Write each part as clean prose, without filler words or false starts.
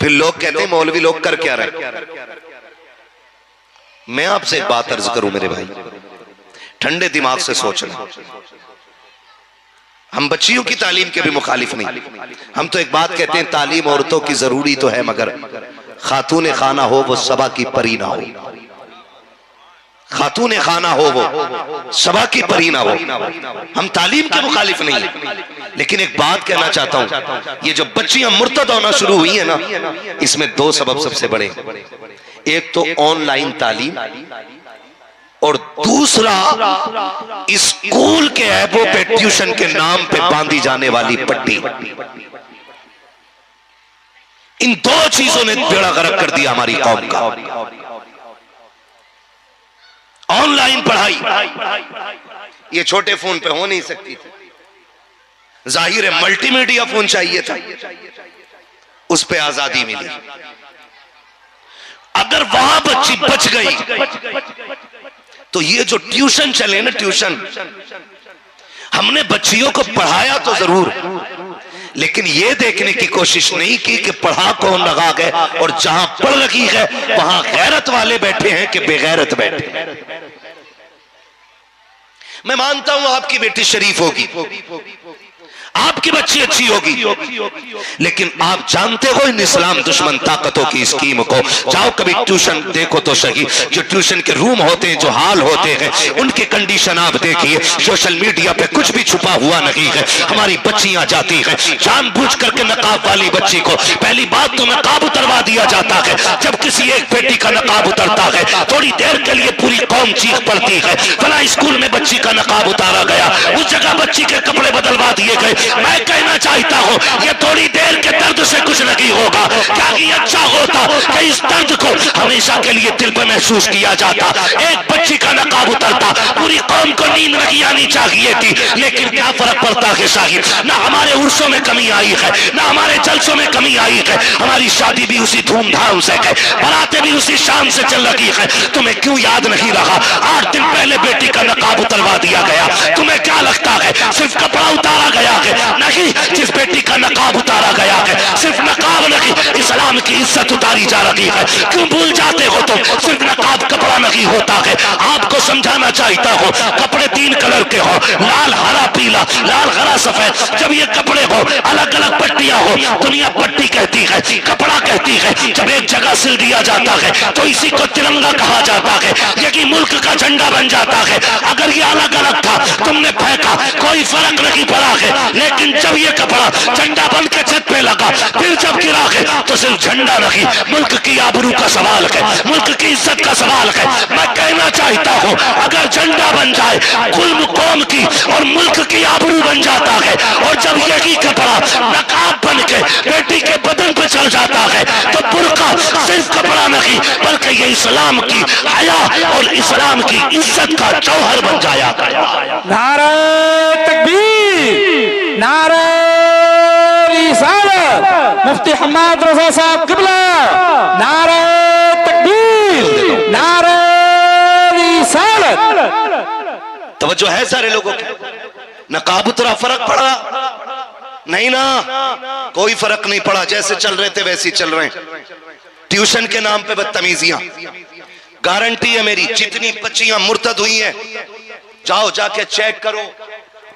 फिर लोग कहते हैं मौलवी लोग कर क्या रहे। मैं आपसे एक बात अर्ज करूं मेरे भाई, ठंडे दिमाग से सोचना। हम बच्चियों की तालीम के भी मुखालिफ नहीं। हम तो एक बात कहते हैं, तालीम औरतों की जरूरी तो है, मगर खातून खाना हो वो सबा की परी ना हो। खातून खाना हो वो सबा की परी ना हो। हम तालीम के मुखालिफ नहीं, लेकिन एक बात कहना चाहता हूं, ये जो बच्चियां मुर्तद होना शुरू हुई है ना, इसमें दो सबब सबसे बड़े। एक तो ऑनलाइन तालीम, और दूसरा स्कूल के ऐबों पे ट्यूशन के नाम पे बांधी जाने वाली पट्टी। इन दो चीजों ने बेड़ा गर्क कर दिया हमारी कौम का। ऑनलाइन पढ़ाई ये छोटे फोन पे हो नहीं सकती थी, जाहिर है मल्टीमीडिया फोन चाहिए था, उस पे आजादी मिली। अगर वहां बच्ची बच गई तो ये जो ट्यूशन चले ना, ट्यूशन, हमने बच्चियों को पढ़ाया तो जरूर, लेकिन ये देखने की कोशिश नहीं की कि पढ़ा कौन लगा गए, और जहां पढ़ लगी है वहां गैरत वाले बैठे हैं कि बेगैरत बैठे। मैं मानता हूं आपकी बेटी शरीफ होगी, आपकी बच्ची अच्छी होगी, लेकिन आप जानते हो इन इस्लाम दुश्मन ताकतों की स्कीम को। जाओ कभी ट्यूशन देखो तो सही, जो ट्यूशन के रूम होते हैं, जो हाल होते हैं, उनके कंडीशन आप देखिए। सोशल मीडिया पे कुछ भी छुपा हुआ नहीं है। हमारी बच्चियां जाती हैं, जानबूझ करके नकाब वाली बच्ची को पहली बात तो नकाब उतरवा दिया जाता है। जब किसी एक बेटी का नकाब उतरता है, थोड़ी देर के लिए पूरी कौम चीख पड़ती है, फला स्कूल में बच्ची का नकाब उतारा गया, उस जगह बच्ची के कपड़े बदलवा दिए गए। मैं कहना चाहता हूं, ये थोड़ी देर के दर्द से कुछ नहीं होगा। क्या ये अच्छा होता कि इस दर्द को हमेशा के लिए दिल पर महसूस किया जाता। एक बच्ची का नकाब उतरता, पूरी कौम को नींद नहीं आनी चाहिए थी, लेकिन क्या फर्क पड़ता है साहिब, ना हमारे उर्सों में कमी आई है, ना हमारे जलसों में कमी आई है। हमारी शादी भी उसी धूमधाम से है, बारातें भी उसी शान से चल रही है। तुम्हें क्यों याद नहीं रहा 8 दिन पहले बेटी का नकाब उतरवा दिया गया? तुम्हें क्या लगता है सिर्फ कपड़ा उतारा गया है? नहीं, जिस बेटी का नकाब उतारा गया है, सिर्फ नकाब नहीं, इस्लाम की इज्जत उतारी जा रही है। क्यों भूल जाते हो तुम, सिर्फ नकाब कपड़ा नहीं होता है। आपको समझाना चाहता हूँ, कपड़े 3 कलर के हो, लाल हरा पीला, लाल हरा सफेद। जब ये कपड़े हो, अलग अलग पट्टियां हो, दुनिया पट्टी कहती है, कपड़ा कहती है। जब एक जगह सिल दिया जाता है तो इसी को तिरंगा कहा जाता है, यही मुल्क का झंडा बन जाता है। अगर ये अलग अलग था, तुमने फेंका, कोई फर्क नहीं पड़ा है, लेकिन जब ये कपड़ा झंडा बन के छत पे लगा, फिर जब गिरा है, तो सिर्फ झंडा नहीं, मुल्क की आबरू का सवाल है, मुल्क की इज्जत का सवाल है। मैं कहना चाहता हूँ, अगर झंडा बन जाए, कुल कौम की और मुल्क की आबरू बन जाता है, और जब यही कपड़ा नकाब बन के बेटी के बदन पे चल जाता है, तो बुर्का सिर्फ कपड़ा नहीं, बल्कि ये इस्लाम की हया और इस्लाम की इज्जत का जौहर बन जाया गया। नारा तकबीर, नारा रिसालत, मुफ्ती हम्माद रजा साहब किबला, नारा तकबीर, नारा रिसालत। तवज्जो है सारे लोगों की? नकाब उतरा, फर्क पड़ा? नहीं ना, कोई फर्क नहीं पड़ा। जैसे चल रहे थे वैसे ही चल रहे हैं। ट्यूशन के नाम पे बदतमीजियां, गारंटी है मेरी, जितनी बच्चियां मुर्तद हुई हैं, जाओ जाके चेक करो,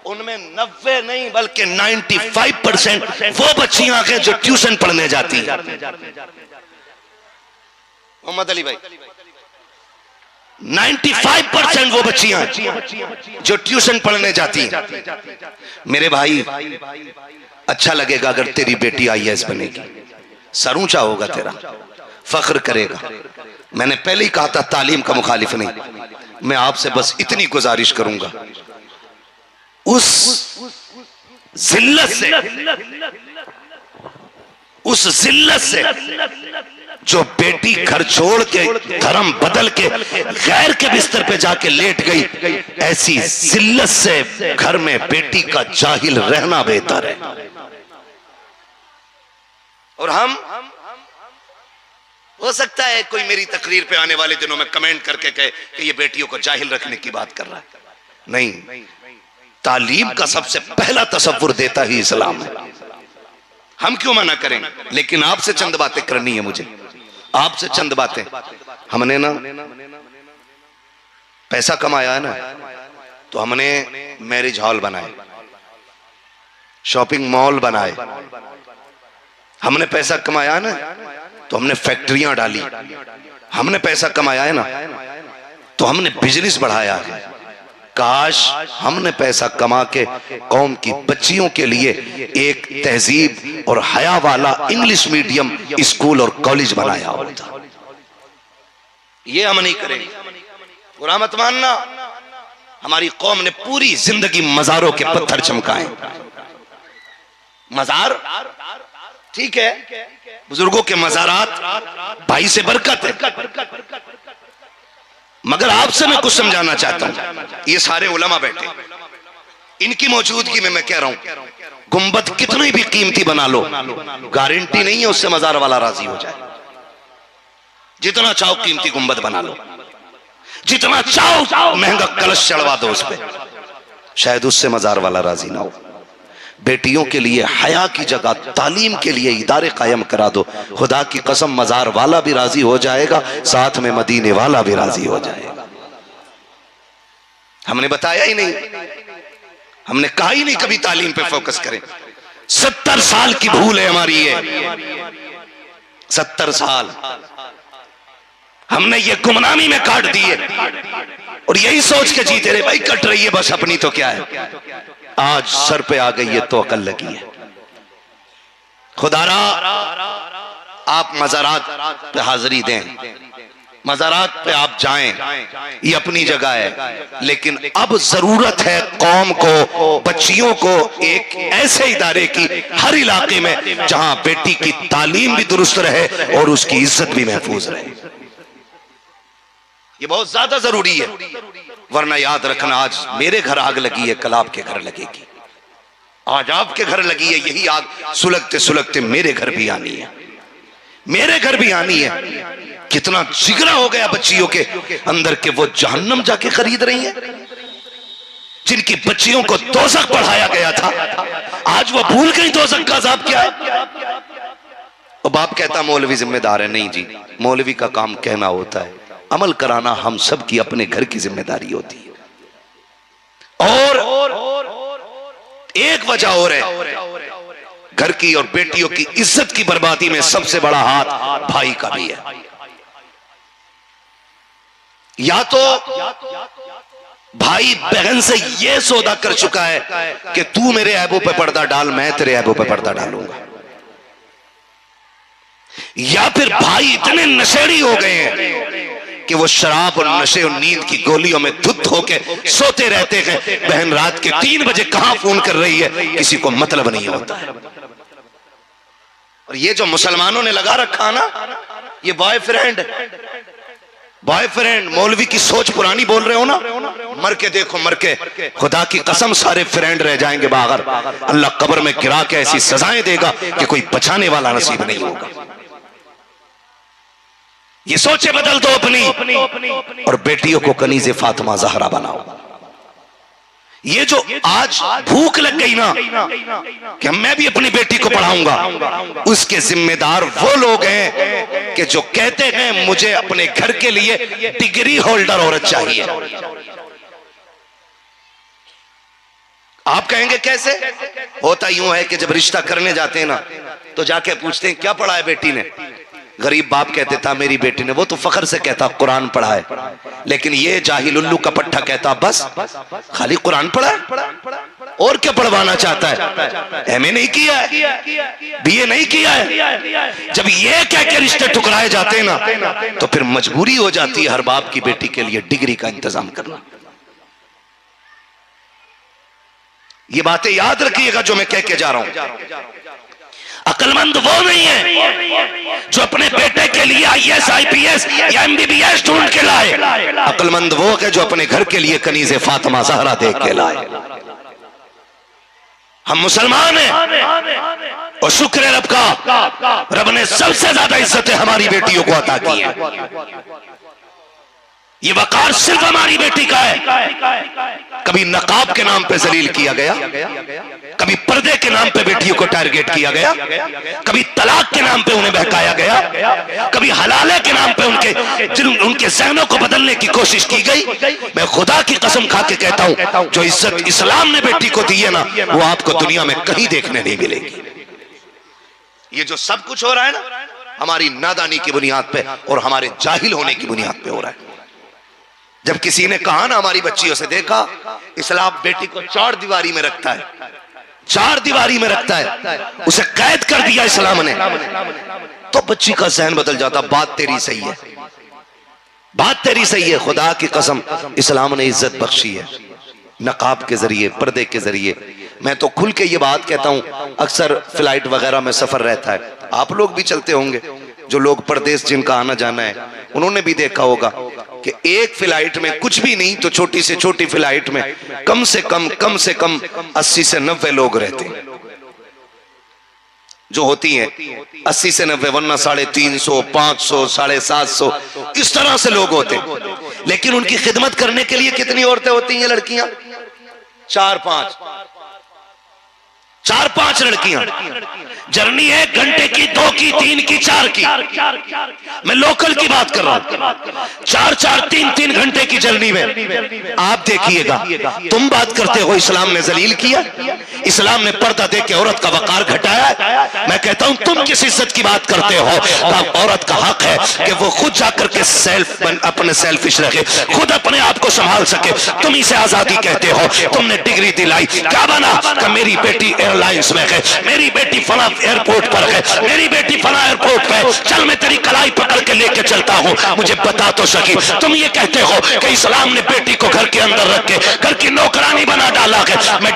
उनमें 90 नहीं बल्कि 95% वो बच्चियां हैं जो ट्यूशन पढ़ने जाती हैं। मोहम्मद अली भाई, 95% वो बच्चियां जो ट्यूशन पढ़ने जाती हैं। मेरे भाई, अच्छा लगेगा अगर तेरी बेटी IAS बनेगी, सर ऊंचा होगा तेरा, फख्र करेगा। मैंने पहले ही कहा था तालीम का मुखालिफ नहीं। मैं आपसे बस इतनी गुजारिश करूंगा, उस जिल्लत से जो बेटी घर छोड़ के, धर्म बदल के, गैर के बिस्तर पे जाके लेट गई, ऐसी जिल्लत से घर में बेटी का जाहिल रहना बेहतर है। और हम, हो सकता है कोई मेरी तकरीर पे आने वाले दिनों में कमेंट करके कहे कि ये बेटियों को जाहिल रखने की बात कर रहा है। नहीं, तालीम का सबसे पहला तसव्वुर देता ही इस्लाम है। हम क्यों मना करें, लेकिन आपसे चंद बातें करनी है मुझे, आपसे चंद बातें। हमने ना पैसा कमाया है ना, तो हमने मैरिज हॉल बनाए, शॉपिंग मॉल बनाए। हमने पैसा कमाया है ना, तो हमने फैक्ट्रियां डाली। हमने पैसा कमाया है ना, तो हमने बिजनेस बढ़ाया है। काश हमने पैसा कमा के कौम की बच्चियों के लिए एक तहजीब और हया वाला इंग्लिश मीडियम स्कूल और कॉलेज बनाया होता। ये हम नहीं करेंगे। बुरा मत मानना, हमारी कौम ने पूरी जिंदगी मजारों के पत्थर चमकाए। मजार ठीक है, बुजुर्गों के मजारात भाई से बरकत है, मगर आपसे मैं कुछ समझाना चाहता हूं। ये सारे उलमा बैठे, इनकी मौजूदगी में मैं कह रहा हूं, गुंबद कितनी भी कीमती बना लो, गारंटी नहीं है उससे मजार वाला राजी हो जाए। जितना चाहो कीमती गुंबद बना लो, जितना चाहो महंगा कलश चढ़वा दो उस पर, शायद उससे मजार वाला राजी ना हो। बेटियों के लिए हया की जगह तालीम के लिए इदारे कायम करा दो, खुदा की कसम मजार वाला भी राजी हो जाएगा, साथ में मदीने वाला भी राजी हो जाएगा। हमने बताया ही नहीं, हमने कहा ही नहीं कभी तालीम पे फोकस करें। 70 साल की भूल है हमारी ये, 70 साल हमने ये गुमनामी में काट दिए और यही सोच के जीते रहे, भाई कट रही है बस अपनी तो क्या है। आज सर पे आ गई है तो अकल लगी है। खुदारा आप मज़ारात पे हाजिरी दें, मज़ारात पे आप जाएं, ये अपनी जगह है, लेकिन अब जरूरत है कौम को, बच्चियों को एक ऐसे इदारे की हर इलाके में जहां बेटी की तालीम भी दुरुस्त रहे और उसकी इज्जत भी महफूज रहे। ये बहुत ज्यादा जरूरी है, वरना याद रखना आज मेरे घर आग लगी है, कल आपके घर लगेगी। आज आपके घर लगी है, यही आग सुलगते सुलगते मेरे घर भी आनी है, मेरे घर भी आनी है। कितना जिगरा हो गया बच्चियों के अंदर के वो जहन्नम जाके खरीद रही हैं, जिनकी बच्चियों को दोज़ख पढ़ाया गया था, आज वो भूल गई दोज़ख का अज़ाब क्या है। और बाप कहता मौलवी जिम्मेदार है, नहीं जी, मौलवी का काम कहना होता है, अमल कराना हम सब की अपने घर की जिम्मेदारी होती है। और एक वजह और है, घर की और बेटियों की इज्जत की बर्बादी में सबसे बड़ा हाथ भाई का भी है। या तो भाई बहन से यह सौदा कर चुका है कि तू मेरे ऐबों पे पर्दा डाल, मैं तेरे ऐबों पे पर्दा डालूंगा, या फिर भाई इतने नशेड़ी हो गए हैं कि वो शराब और नशे और नींद की गोलियों में धुत होके सोते रहते हैं। बहन रात के 3 बजे कहां फोन कर रही है किसी को मतलब नहीं होता है। और ये जो मुसलमानों ने लगा रखा ना, ये बॉयफ्रेंड मौलवी की सोच पुरानी बोल रहे हो ना, मर के देखो, मर के खुदा की कसम सारे फ्रेंड रह जाएंगे बाहर। अल्लाह कब्र में गिरा के ऐसी सजाएं देगा कि कोई बचाने वाला नसीब नहीं होगा। ये सोचे बदल दो अपनी, और बेटियों को कनीज़े फातिमा ज़हरा बनाओ। ये जो आज भूख लग गई ना कि मैं भी अपनी बेटी को पढ़ाऊंगा, उसके जिम्मेदार वो लोग हैं कि जो कहते हैं मुझे अपने घर के लिए डिग्री होल्डर औरत चाहिए। आप कहेंगे कैसे? होता यूं है कि जब रिश्ता करने जाते हैं ना, तो जाके पूछते हैं क्या पढ़ा है बेटी ने। गरीब बाप कहते था मेरी बेटी ने, वो तो फखर से कहता कुरान पढ़ा है, लेकिन ये जाहिल उल्लू का पट्टा कहता बस खाली कुरान पढ़ा है, और क्या पढ़वाना चाहता है, एमए नहीं किया है, बीए नहीं किया है। जब ये कह के रिश्ते ठुकराए जाते हैं ना, तो फिर मजबूरी हो जाती है हर बाप की बेटी के लिए डिग्री का इंतजाम करना। ये बातें याद रखिएगा जो मैं कह के जा रहा हूं। अक्लमंद वो नहीं है जो अपने बेटे के लिए आईएएस आईपीएस या एमबीबीएस ढूंढ के लाए। अक्लमंद वो है जो अपने घर के लिए कनीज़े फातिमा ज़हरा देख के लाए। हम मुसलमान हैं और शुक्र है रब का, रब ने सबसे ज्यादा इज्जतें हमारी बेटियों को अता की है। ये वकार सिर्फ हमारी बेटी का है। कभी नकाब के नाम पे जलील किया गया, कभी पर्दे के नाम पे बेटियों को टारगेट किया गया, कभी तलाक के नाम पे उन्हें बहकाया गया, कभी हलाले के नाम पे उनके जहनों को बदलने की कोशिश की गई। मैं खुदा की कसम खा के कहता हूं, जो इज्जत इस्लाम ने बेटी को दी है ना, वो आपको दुनिया में कहीं देखने नहीं मिलेगी। ये जो सब कुछ हो रहा है ना, हमारी नादानी की बुनियाद पे और हमारे जाहिल होने की बुनियाद पे हो रहा है। जब किसी ने कहा ना, हमारी बच्चियों से देखा, इस्लाम बेटी को 4 दीवारी में रखता है, 4 दीवारी में रखता है, उसे कैद कर दिया इस्लाम ने, तो बच्ची का जहन बदल जाता। बात तेरी सही है, बात तेरी सही है। खुदा की कसम, इस्लाम ने इज्जत बख्शी है नकाब के जरिए, पर्दे के जरिए। मैं तो खुल के ये बात कहता हूं, अक्सर फ्लाइट वगैरह में सफर रहता है, आप लोग भी चलते होंगे, जो लोग परदेश जिनका आना जाना है, उन्होंने भी देखा होगा कि एक फ्लाइट में कुछ भी नहीं तो छोटी से छोटी फ्लाइट में कम से कम 80 से 90 लोग रहते हैं, जो होती हैं 80 से 90, वरना 350, 500, 750 इस तरह से लोग होते हैं। लेकिन उनकी खिदमत करने के लिए कितनी औरतें होती हैं, लड़कियां? 4-5 लड़कियां। जर्नी है घंटे की, 2 की, 3 की, 4 की। मैं लोकल की बात कर रहा हूं। 4-4, 3-3 घंटे की जर्नी में आप देखिएगा। तुम बात करते हो इस्लाम ने जलील किया, इस्लाम ने पर्दा दे के औरत का वकार घटाया। मैं कहता हूं, तुम किस इज्जत की बात करते हो? औरत का हक है कि वो खुद जाकर के अपने सेल्फिश रखे, खुद अपने आप को संभाल सके। तुम इसे आजादी कहते हो। तुमने डिग्री दिलाई, क्या बना? कि मेरी बेटी एयरलाइंस में है, मेरी बेटी फला एयरपोर्ट पर है, मेरी बेटी फला एयरपोर्ट पे, चल मैं तेरी कलाई पकड़ के लेके चलता हूं, मुझे बता तो सकी। तुम ये कहते हो कि इस्लाम ने बेटी को घर के अंदर रख के घर की नौकरानी बना डाला है। मैं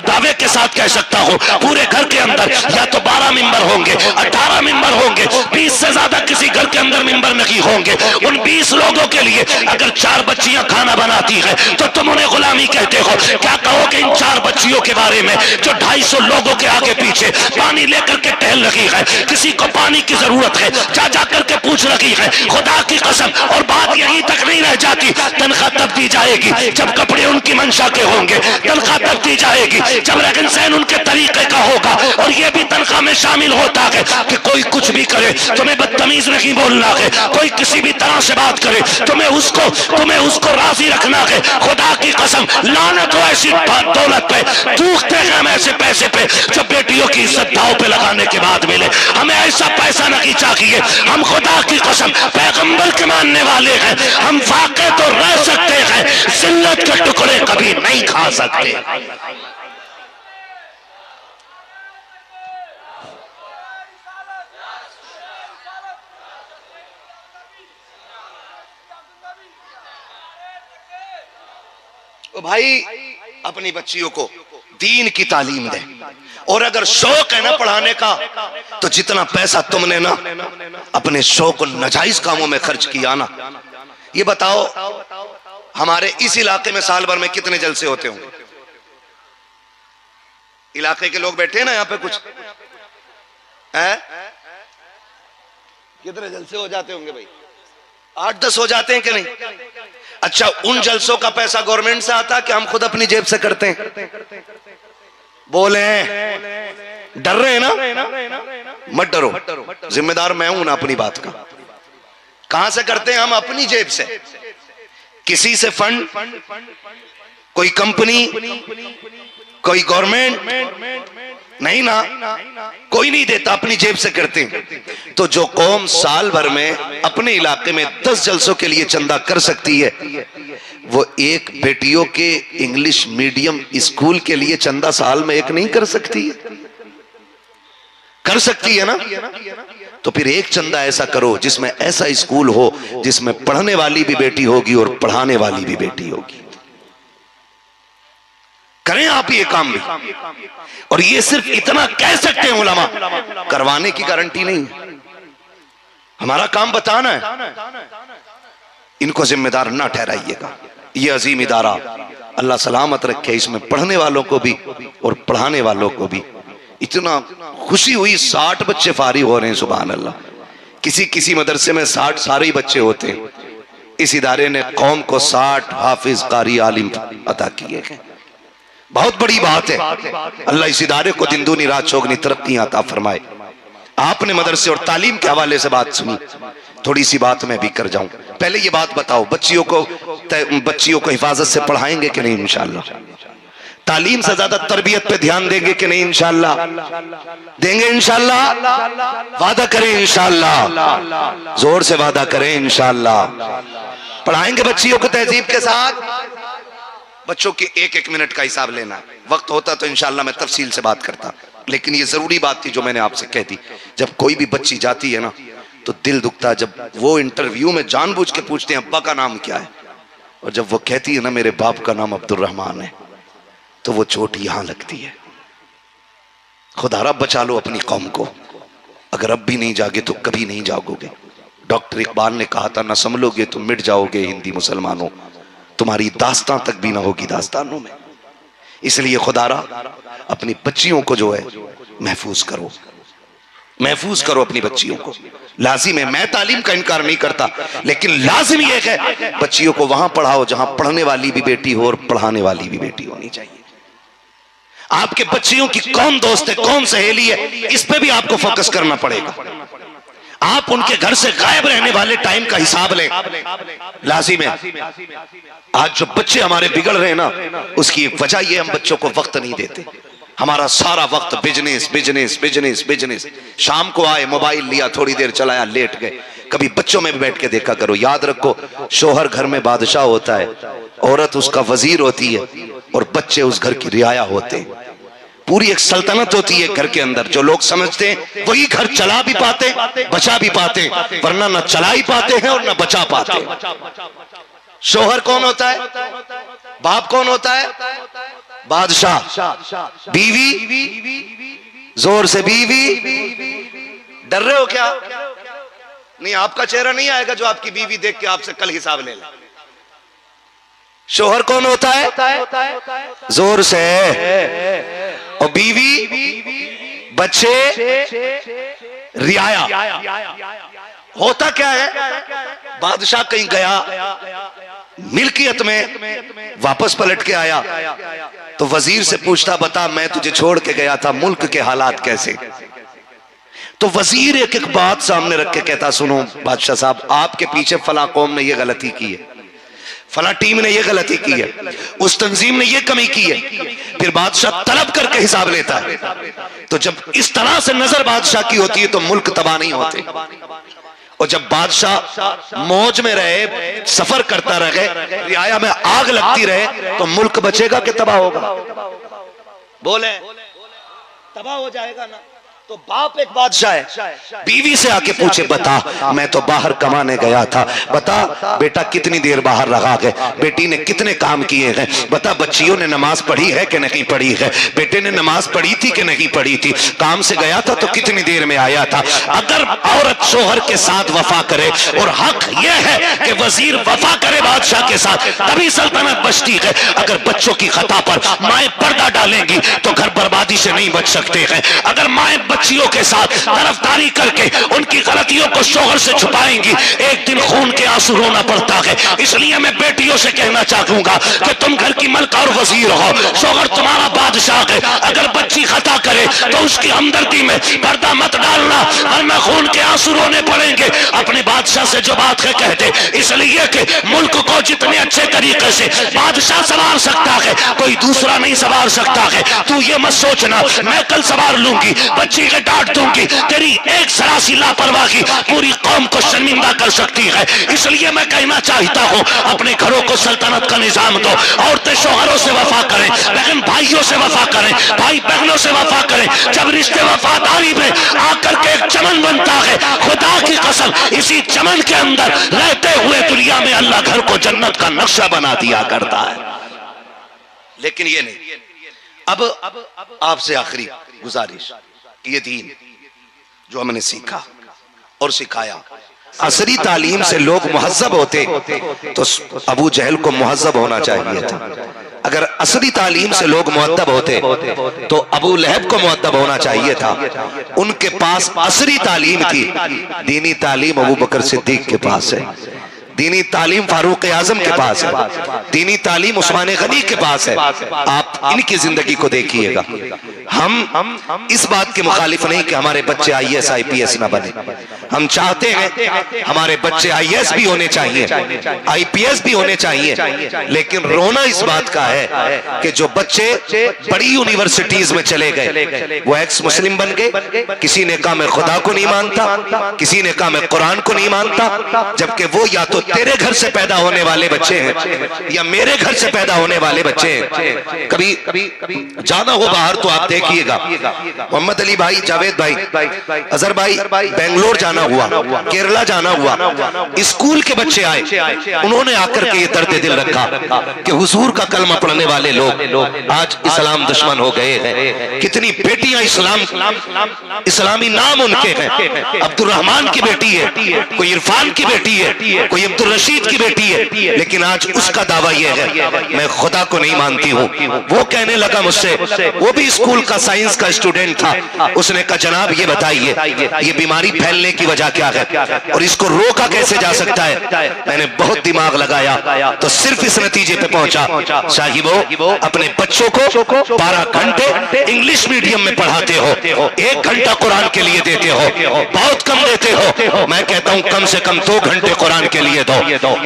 दावे के साथ कह सकता हूं, पूरे घर के अंदर या तो 12 मेंबर होंगे, 18 मेंबर होंगे, 20 से ज्यादा किसी घर के अंदर मेंबर नहीं होंगे। उन 20 लोगों के लिए अगर 4 बच्चियां खाना बनाती है तो तुम उन्हें गुलामी कहते हो। क्या कहोगे इन 4 बच्चियों के बारे में जो 250 लोगों के आगे पीछे पानी लेकर के टहल रही है? किसी को पानी की जरूरत है, जा करके पूछ रही है। खुदा की कसम, और बात यहीं तक नहीं रह जाती, तनख्वाह तब दी जाएगी जब कपड़े उनकी मंशा के होंगे, तनख्वाह तब दी जाएगी जब रहन सहन उनके तरीके का होगा। और यह भी तनख्वाह में शामिल होता है कि कोई कुछ भी करे, तुम्हें बदतमीज नहीं बोलना है। कोई किसी भी तरह से बात करे, तुम्हें उसको राजी रखना है। खुदा की कसम, लानत हो ऐसी दौलत पे, थूकते हैं हम ऐसे पैसे पे जो बेटियों की इज्जत दांव पे लगाने के बाद मिले। हमें ऐसा पैसा नहीं चाहिए। हम खुदा की कसम पैगंबर के मानने वाले हैं। हम फाके तो रह सकते हैं, जिल्लत के टुकड़े कभी नहीं खा सकते। तो भाई, अपनी बच्चियों को दीन की तालीम दे। और अगर शौक है ना पढ़ाने का, तो जितना पैसा तुमने ना अपने शौक को नाजायज कामों में खर्च किया ना, ये बताओ हमारे इस इलाके में साल भर में कितने जलसे होते होंगे? इलाके के लोग बैठे हैं ना यहाँ पे, कुछ है? कितने जलसे हो जाते होंगे भाई? 8-10 हो जाते हैं कि नहीं? अच्छा, उन जलसों का पैसा गवर्नमेंट से आता है कि हम खुद अपनी जेब से करते हैं? बोले, डर रहे हैं ना? मत डरो, जिम्मेदार मैं हूं ना अपनी बात का। कहां से करते हैं हम? अपनी जेब से। किसी से फंड, कोई कंपनी, कोई गवर्नमेंट नहीं ना, कोई नहीं देता, अपनी जेब से करते हैं। तो जो कौम साल भर में अपने इलाके में 10 जलसों के लिए चंदा कर सकती है, वो एक बेटियों के इंग्लिश मीडियम स्कूल के लिए चंदा साल में एक नहीं कर सकती है? कर सकती है ना? तो फिर एक चंदा ऐसा करो जिसमें ऐसा स्कूल हो जिसमें पढ़ने वाली भी बेटी होगी और पढ़ाने वाली भी बेटी होगी। करें आप ये काम भी। और ये सिर्फ इतना कह सकते हैं उलमा, करवाने की गारंटी नहीं। हमारा काम बताना है, इनको जिम्मेदार ना ठहराइएगा। ये अजीम इदारा अल्लाह सलामत रखे, इसमें पढ़ने वालों को भी और पढ़ाने वालों को भी। इतना खुशी हुई, 60 बच्चे फारिग हो रहे हैं, सुभान अल्लाह। किसी किसी मदरसे में 60 सारे ही बच्चे होते हैं। इस इदारे ने कौम को 60 हाफिज कारी आलिम अता किए हैं। बहुत बड़ी बात है। अल्लाह इस इदारे को दिन दूनी रात चौगनी तरक्की अता फरमाए। आपने मदरसे और तालीम के हवाले से बात सुनी, थोड़ी सी बात मैं भी कर जाऊं। पहले ये बात बताओ, बच्चियों को हिफाजत से पढ़ाएंगे कि नहीं इंशाअल्लाह? तालीम से ज्यादा तरबियत पे ध्यान देंगे कि नहीं इंशाअल्लाह? देंगे इंशाअल्लाह? वादा करें इंशाअल्लाह, जोर से वादा करें इंशाअल्लाह। पढ़ाएंगे बच्चियों को तहजीब के साथ। बच्चों के एक एक मिनट का हिसाब लेना। वक्त होता तो इंशाअल्लाह मैं तफसील से बात करता, लेकिन ये जरूरी बात थी जो मैंने आपसे कह दी। जब कोई भी बच्ची जाती है ना तो दिल दुखता, जब वो इंटरव्यू में जानबूझ के पूछते हैं अब्बा का नाम क्या है, और जब वो कहती है ना मेरे बाप का नाम अब्दुल रहमान है, तो वो चोट यहां लगती है। खुदा रब बचा लो अपनी कौम को। अगर अब भी नहीं जागे तो कभी नहीं जागोगे। डॉक्टर इकबाल ने कहा था, ना संभलोगे तो मिट जाओगे हिंदी मुसलमानों, तुम्हारी दास्तां तक भी ना होगी दास्तानों में। इसलिए खुदारा अपनी बच्चियों को जो है महफूज करो, महफूज करो अपनी बच्चियों को। लाजिम है, मैं तालीम का इनकार नहीं करता, लेकिन लाजिम यह है बच्चियों को वहां पढ़ाओ जहां पढ़ने वाली भी बेटी हो और पढ़ाने वाली भी बेटी होनी चाहिए। आपके बच्चियों की कौन दोस्त है, कौन सहेली है, इस पे भी आपको फोकस करना पड़ेगा। आप उनके घर से गायब रहने वाले टाइम का हिसाब लें, लाजिम है। आज जो बच्चे हमारे बिगड़ रहे हैं ना, उसकी एक वजह यह हम बच्चों को वक्त नहीं देते। हमारा सारा वक्त बिजनेस बिजनेस बिजनेस बिजनेस। शाम को आए मोबाइल लिया, थोड़ी देर चलाया, लेट गए। कभी बच्चों में भी बैठ के देखा करो। याद रखो, शोहर घर में बादशाह होता है, औरत उसका वजीर होती है और बच्चे उस घर की रियाया होते हैं। पूरी एक सल्तनत होती है घर के अंदर। जो लोग समझते हैं वही घर चला भी पाते, बचा भी पाते, वरना न चला ही पाते हैं और न बचा पाते। शोहर कौन होता है? बाप कौन होता है? बादशाह। बीवी, जोर से बीवी। डर रहे हो क्या? नहीं, आपका चेहरा नहीं आएगा जो आपकी बीवी देख के आपसे कल हिसाब ले ले। शोहर कौन होता है? जोर से। और बीवी, बच्चे, रियाया। होता क्या है, बादशाह कहीं गया, मिल्कियत में वापस पलट के आया तो वजीर से पूछता, बता मैं तुझे छोड़ के गया था, मुल्क के हालात कैसे? तो वजीर एक एक बात सामने रख के कहता, सुनो बादशाह साहब, आपके पीछे फला कौम ने यह गलती की है, फला टीम ने यह गलती की है, उस तंजीम ने यह कमी की है। फिर बादशाह तलब करके हिसाब लेता है। तो जब इस तरह से नजर बादशाह की होती है तो मुल्क तबाह नहीं होते। और जब बादशाह मौज में रहे, सफर करता रहे, रियाया में आग लगती रहे, तो मुल्क बचेगा कि तबाह होगा? बोले तबाह हो जाएगा ना। तो बाप एक बादशाह है, बीवी से आके पूछे, बता मैं तो बाहर कमाने गया था, बता बेटा कितनी देर बाहर रहा है, बेटी ने कितने काम किए हैं, बता बच्चियों ने नमाज पढ़ी है कि नहीं पढ़ी है, बेटे ने नमाज पढ़ी थी कि नहीं पढ़ी थी, काम से गया था तो कितनी देर में आया था। अगर औरत शोहर के साथ वफा करे, और हक यह है कि वजीर वफा करे बादशाह के साथ, तभी सल्तनत बचती है। अगर बच्चों की खता पर माएं पर्दा डालेंगी तो घर बर्बादी से नहीं बच सकते हैं। अगर माएं बच्चियों के साथ तरफदारी करके उनकी गलतियों को शोहर से छुपाएंगी, एक दिन खून के आंसू रोना पड़ता है। इसलिए मैं बेटियों से कहना चाहूंगा कि तुम घर की मलका और वजीर हो, शोहर तुम्हारा बादशाह है। अगर बच्ची खता करे तो उसकी हमदर्दी में पर्दा मत डालना, वरना खून के आंसू रोने पड़ेंगे। अपने बादशाह से जो बात है कह दे, इसलिए कि मुल्क को जितने अच्छे तरीके से बादशाह संभाल सकता है, कोई दूसरा नहीं संभाल सकता है। तू ये मत सोचना मैं कल संभाल लूंगी, बच्ची के डांट दूंगी, तेरी एक सरासी लापरवाही पूरी कौम को शर्मिंदा कर सकती है। इसलिए मैं कहना चाहता हूं, अपने घरों को सल्तनत का निजाम दो। औरतें शोहरों से वफा करें, बहन भाइयों से वफा करें, भाई बहनों से वफा करें। जब रिश्ते वफादारी में आकर के एक चमन बनता है, खुदा की कसम इसी चमन के अंदर रहते हुए दुनिया में अल्लाह घर को जन्नत का नक्शा बना दिया करता है। लेकिन ये नहीं। अब आपसे आखिरी गुजारिश, ये दीन जो हमने सीखा और सिखाया, असरी तालीम से लोग मुहज्जब होते तो अबू जहल को मुहज्जब होना चाहिए था। अगर असरी तालीम से लोग मुअद्दब होते तो अबू लहब को मुअद्दब होना चाहिए था। उनके पास असरी तालीम थी, दीनी तालीम अबू बकर सिद्दीक के पास है। दीनी तालीम फारूक आजम के पास है, दीनी तालीम उस्मान गनी के पास है। आप इनकी जिंदगी को देखिएगा। हम इस बात के मुखालिफ नहीं कि हमारे बच्चे IAS IPS ना बने। हम चाहते हैं हमारे बच्चे IAS भी होने चाहिए, IPS भी होने चाहिए, लेकिन रोना इस बात का है कि जो बच्चे बड़ी यूनिवर्सिटीज में चले गए वो एक्स मुस्लिम बन गए। किसी ने कहा मैं खुदा को नहीं मानता, किसी ने कहा मैं कुरान को नहीं मानता, जबकि वो या तो तेरे घर से पैदा होने वाले बच्चे हैं या मेरे घर से पैदा होने वाले बच्चे हैं। कभी जाना हो बाहर तो आप देखिएगा, मोहम्मद अली भाई, जावेद भाई, अजहर भाई, बेंगलोर जाना हुआ, केरला जाना हुआ, स्कूल के बच्चे आए, उन्होंने आकर के ये दर्द दिल रखा कि हुजूर का कलमा पढ़ने वाले लोग आज इस्लाम दुश्मन हो गए हैं। कितनी बेटियां इस्लामी नाम उनके हैं, अब्दुल रहमान की बेटी है, कोई इरफान की बेटी है, कोई अब्दुल रशीद की बेटी है, लेकिन आज उसका दावा यह है मैं खुदा को नहीं मानती हूँ। वो कहने लगा मुझसे, वो भी स्कूल का साइंस का स्टूडेंट था, उसने कहा जनाब ये बताइए ये बीमारी फैलने की वजह क्या है और इसको रोका कैसे जा सकता है। मैंने बहुत दिमाग लगाया तो सिर्फ इस नतीजे पे पहुंचा, साहिबो अपने बच्चों को 12 घंटे इंग्लिश मीडियम में पढ़ाते हो, 1 घंटा कुरान के लिए देते हो, बहुत कम देते हो। मैं कहता हूं कम से कम 2 घंटे कुरान के लिए दो,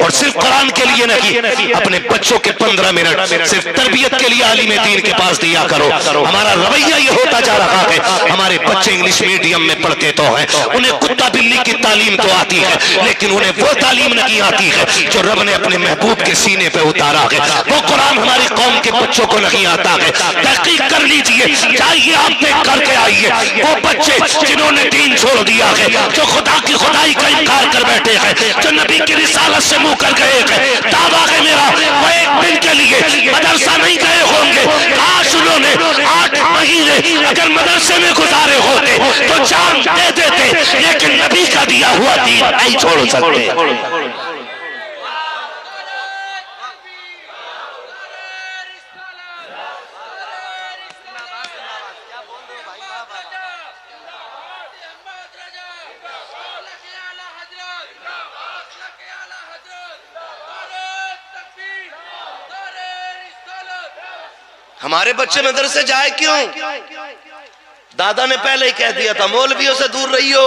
और सिर्फ कुरान के लिए नहीं, अपने बच्चों के 15 मिनट सिर्फ तरबियत के लिए आलिम दीन के पास दिया करो। हमारा रवैया ये होता जा रहा है, हमारे बच्चे इंग्लिश मीडियम में पढ़ते तो हैं, उन्हें कुत्ता बिल्ली की तालीम तो आती है, लेकिन उन्हें वो तालीम नहीं आती है जो रब ने अपने महबूब के सीने पे उतारा है। वो कुरान हमारी कौम के बच्चों को नहीं आता है। तहकीक कर लीजिए, जाइए आप देख करके आइए, वो बच्चे जिन्होंने दीन छोड़ दिया है, जो खुदा की खुदाई का इनकार कर बैठे हैं, जो नबी की रिसालत से मुंह कर गए हैं, दावा है मेरा वो एक दिन के लिए मदरसा नहीं गए होंगे। काश उन्होंने 8 महीने अगर मदरसे में गुजारे होते तो जान दे देते, लेकिन नबी का दिया हुआ दीन नहीं छोड़ सकते। हमारे बच्चे मदरसे जाए क्यों? दादा ने पहले ही कह दिया था मौलवियों से दूर रहियो,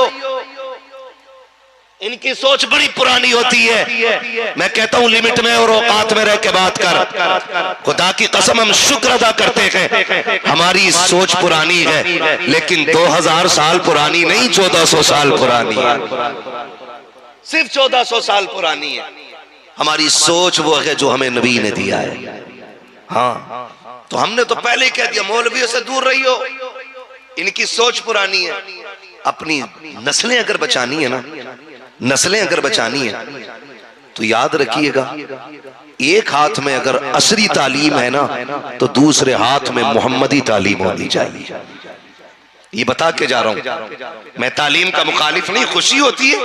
इनकी सोच बड़ी पुरानी होती है। मैं कहता हूं लिमिट में और औकात में रह के बात कर। खुदा की कसम हम शुक्र अदा करते हैं हमारी सोच पुरानी है, लेकिन 2000 साल पुरानी नहीं, 1400 साल पुरानी है, सिर्फ 1400 साल पुरानी है। हमारी सोच वो है जो हमें नबी ने दिया है। हाँ, तो हमने तो पहले ही कह दिया मौलवियों से दूर रहियो, इनकी सोच पुरानी है। अपनी नस्लें अगर बचानी है ना, नस्लें अगर बचानी है तो याद रखिएगा, एक हाथ में अगर असरी तालीम है ना तो दूसरे हाथ में मोहम्मदी तालीम होनी चाहिए। ये बता के जा रहा हूं, मैं तालीम का मुखालिफ नहीं, खुशी होती है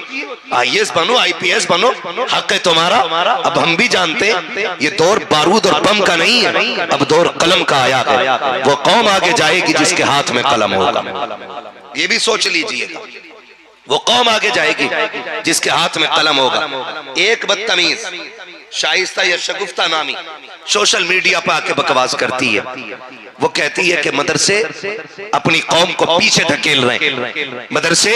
IAS बनो IPS बनो, हक है तुम्हारा। अब हम भी जानते हैं ये दौर बारूद और बम का नहीं है, अब दौर कलम का आया है। वो कौम आगे जाएगी जिसके हाथ में कलम होगा, ये भी सोच लीजिएगा। वो कौम आगे जाएगी जिसके हाथ में कलम होगा। एक बदतमीज शाइस्ता या शगुफ्ता नामी सोशल मीडिया पर आके बकवास करती है, वो कहती है कि मदरसे अपनी कौम को पीछे धकेल रहे हैं, मदरसे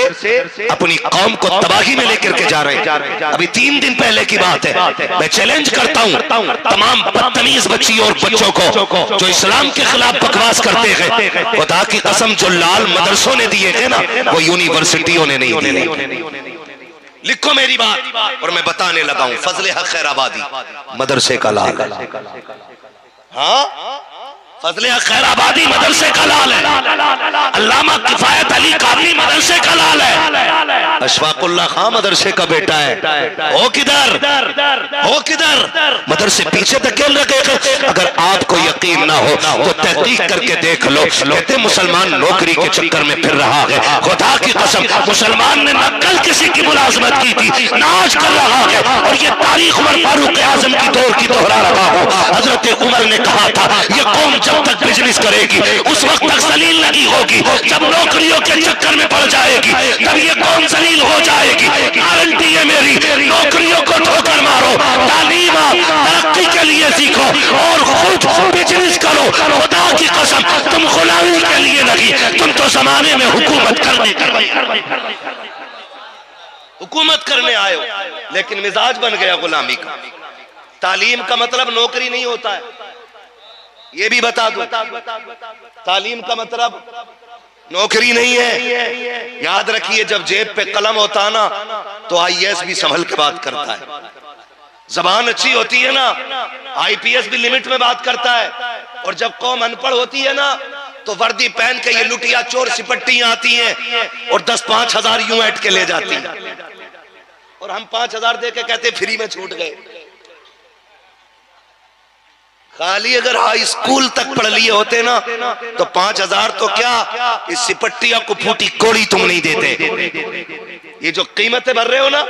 अपनी कौम को तबाही में लेकर के जा रहे हैं। अभी 3 दिन पहले की बात है, मैं चैलेंज करता हूं तमाम बदतमीज बच्ची और बच्चों को जो इस्लाम के खिलाफ बकवास करते हैं, खुदा की कसम जो लाल मदरसों ने दिए थे ना वो यूनिवर्सिटियों ने नहीं दिए। लिखो मेरी बात और मैं बताने लगा हूं, फजले हक खैराबादी मदरसे का लाल है। हाँ, फजले हक खैराबादी मदरसे का लाल है। अल्लामा किफायत अली कादरी मदरसे का लाल है। अशफाकुल्लाह खां मदरसे का बेटा है। हो किधर, हो किधर? मदरसे पीछे धकेल रखे। अगर आपको यकीन ना हो तो तहकीक करके देख लो। कहते मुसलमान नौकरी के चक्कर में फिर रहा है। खुदा की कसम मुसलमान ने न कल किसी की मुलाजमत की थी, न आज कर रहा है। और ये तारीख उमर फारूक आजम की दौर की दोहरा रहा हूं। हजरत उमर ने कहा था ये कौम जब तक बिजनेस करेगी उस वक्त तक जलील नहीं होगी, जब नौकरियों के चक्कर में पड़ जाएगी तब ये कौम जलील हो जाएगी। गारंटी है मेरी, नौकरियों को ठोकर मारो, तालीम तरक्की के लिए सीखो और खुद बिजनेस करो। खुदा की कसम तुम गुलामी के लिए नहीं, तुम तो जमाने में हुकूमत करने आए हो, लेकिन मिजाज बन गया गुलामी का। तालीम का मतलब नौकरी नहीं होता है, ये भी बता दो। तालीम का मतलब नौकरी नहीं है। याद रखिए, जब जेब पे कलम होता है ना तो आईएएस भी संभल के बात करता है। जबान अच्छी होती है ना, आईपीएस भी लिमिट में बात करता है। और जब कौम अनपढ़ होती है ना तो वर्दी पहन के ये लुटिया चोर सिपट्टियां आती हैं और 10-5 हजार यूं ऐट के ले जाती हैं, और हम 5 हजार दे के कहते फ्री में छूट गए। खाली अगर हाई स्कूल तक पढ़ लिए होते ना तो 5 हजार तो क्या, इस सिपट्टिया को फूटी कोड़ी तुम नहीं देते। ये जो कीमतें भर रहे हो ना,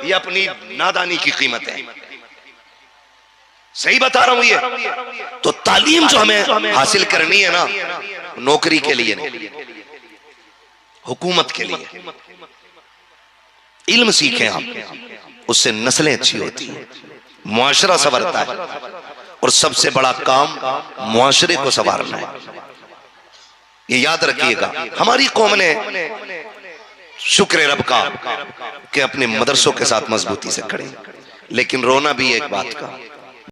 ये अपनी नादानी की कीमत है। सही बता रहा हूं ये। तो तालीम जो हमें हासिल करनी है ना, नौकरी के लिए नहीं, हुकूमत के लिए। इल्म सीखें आप, उससे नस्लें अच्छी होती हैं, मुआशरा संवरता है। और सबसे बड़ा काम मुआशरे को संवारना है, ये याद रखिएगा। हमारी कौम ने शुक्र रब का कि अपने मदरसों के साथ मजबूती से खड़े, लेकिन रोना भी एक बात का,